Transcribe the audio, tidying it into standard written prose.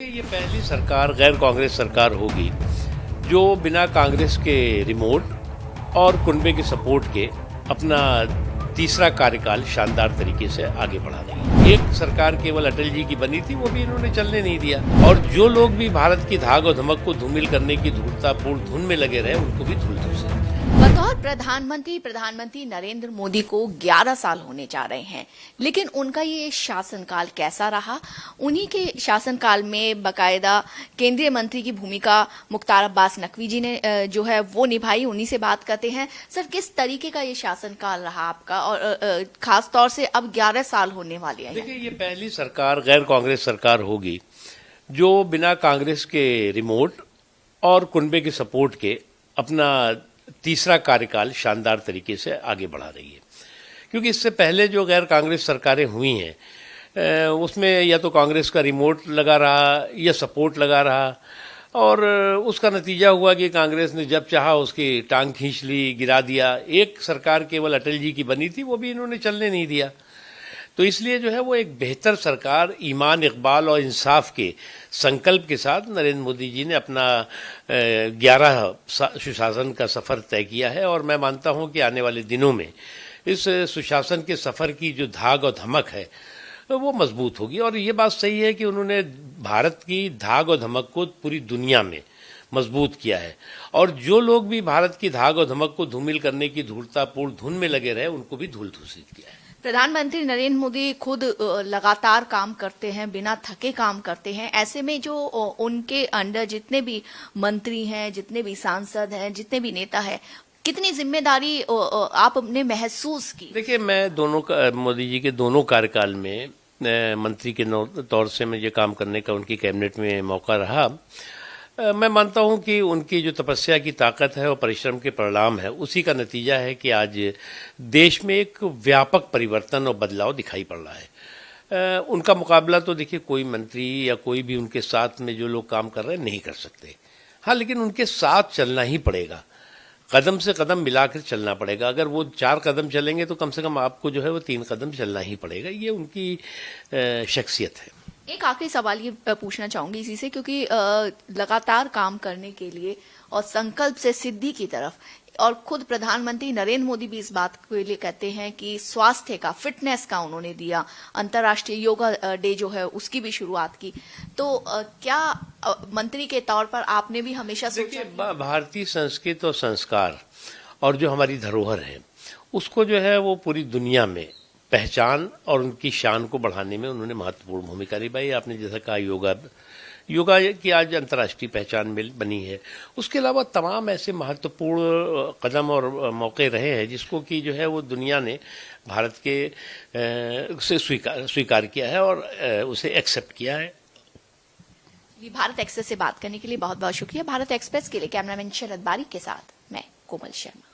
ये पहली सरकार गैर कांग्रेस सरकार होगी जो बिना कांग्रेस के रिमोट और कुनबे के सपोर्ट के अपना तीसरा कार्यकाल शानदार तरीके से आगे बढ़ा रही है। एक सरकार केवल अटल जी की बनी थी, वो भी इन्होंने चलने नहीं दिया। और जो लोग भी भारत की धाक और धमक को धूमिल करने की धूर्ततापूर्ण धुन में लगे रहे, उनको भी धूल धूसे। बतौर प्रधानमंत्री नरेंद्र मोदी को 11 साल होने जा रहे हैं, लेकिन उनका ये शासनकाल कैसा रहा? उन्हीं के शासनकाल में बकायदा केंद्रीय मंत्री की भूमिका मुख्तार अब्बास नकवी जी ने जो है वो निभाई। उन्हीं से बात करते हैं। सर, किस तरीके का ये शासनकाल रहा आपका, और खास तौर से अब 11 साल होने वाले हैं? देखिए, ये पहली सरकार गैर कांग्रेस सरकार होगी जो बिना कांग्रेस के रिमोट और कुनबे के सपोर्ट के अपना तीसरा कार्यकाल शानदार तरीके से आगे बढ़ा रही है। क्योंकि इससे पहले जो गैर कांग्रेस सरकारें हुई हैं उसमें या तो कांग्रेस का रिमोट लगा रहा या सपोर्ट लगा रहा, और उसका नतीजा हुआ कि कांग्रेस ने जब चाहा उसकी टांग खींच ली, गिरा दिया। एक सरकार केवल अटल जी की बनी थी, वो भी इन्होंने चलने नहीं दिया। तो इसलिए जो है वो एक बेहतर सरकार, ईमान, इकबाल और इंसाफ के संकल्प के साथ नरेंद्र मोदी जी ने अपना 11 सुशासन का सफर तय किया है। और मैं मानता हूं कि आने वाले दिनों में इस सुशासन के सफर की जो धाक और धमक है वो मजबूत होगी। और ये बात सही है कि उन्होंने भारत की धाक और धमक को पूरी दुनिया में मजबूत किया है। और जो लोग भी भारत की धाक और धमक को धूमिल करने की धूर्ततापूर्ण धुन में लगे रहे, उनको भी धूल धूसित किया है। प्रधानमंत्री नरेंद्र मोदी खुद लगातार काम करते हैं, बिना थके काम करते हैं। ऐसे में जो उनके अंडर जितने भी मंत्री हैं, जितने भी सांसद हैं, जितने भी नेता हैं, कितनी जिम्मेदारी आपने महसूस की? देखिए, मैं मोदी जी के दोनों कार्यकाल में मंत्री के तौर से मुझे काम करने का उनकी कैबिनेट में मौका रहा। मैं मानता हूं कि उनकी जो तपस्या की ताकत है और परिश्रम के परिणाम है, उसी का नतीजा है कि आज देश में एक व्यापक परिवर्तन और बदलाव दिखाई पड़ रहा है। उनका मुकाबला तो देखिए कोई मंत्री या कोई भी उनके साथ में जो लोग काम कर रहे हैं नहीं कर सकते। हाँ, लेकिन उनके साथ चलना ही पड़ेगा, कदम से कदम मिलाकर चलना पड़ेगा। अगर वो 4 कदम चलेंगे तो कम से कम आपको जो है वो 3 कदम चलना ही पड़ेगा। ये उनकी शख्सियत है। एक आखिरी सवाल ये पूछना चाहूंगी इसी से, क्योंकि लगातार काम करने के लिए और संकल्प से सिद्धि की तरफ, और खुद प्रधानमंत्री नरेंद्र मोदी भी इस बात के लिए कहते हैं कि स्वास्थ्य का, फिटनेस का उन्होंने दिया। अंतर्राष्ट्रीय योगा डे जो है उसकी भी शुरुआत की। तो क्या मंत्री के तौर पर आपने भी हमेशा सोचा? भारतीय संस्कृति और संस्कार और जो हमारी धरोहर है, उसको जो है वो पूरी दुनिया में पहचान और उनकी शान को बढ़ाने में उन्होंने महत्वपूर्ण भूमिका निभाई। आपने जैसा कहा, योगा की आज अंतर्राष्ट्रीय पहचान बनी है। उसके अलावा तमाम ऐसे महत्वपूर्ण कदम और मौके रहे हैं जिसको कि जो है वो दुनिया ने भारत के से स्वीकार किया है और उसे एक्सेप्ट किया है। भारत एक्सप्रेस से बात करने के लिए बहुत बहुत शुक्रिया। भारत एक्सप्रेस के लिए कैमरामैन शरद बारी के साथ मैं कोमल शर्मा।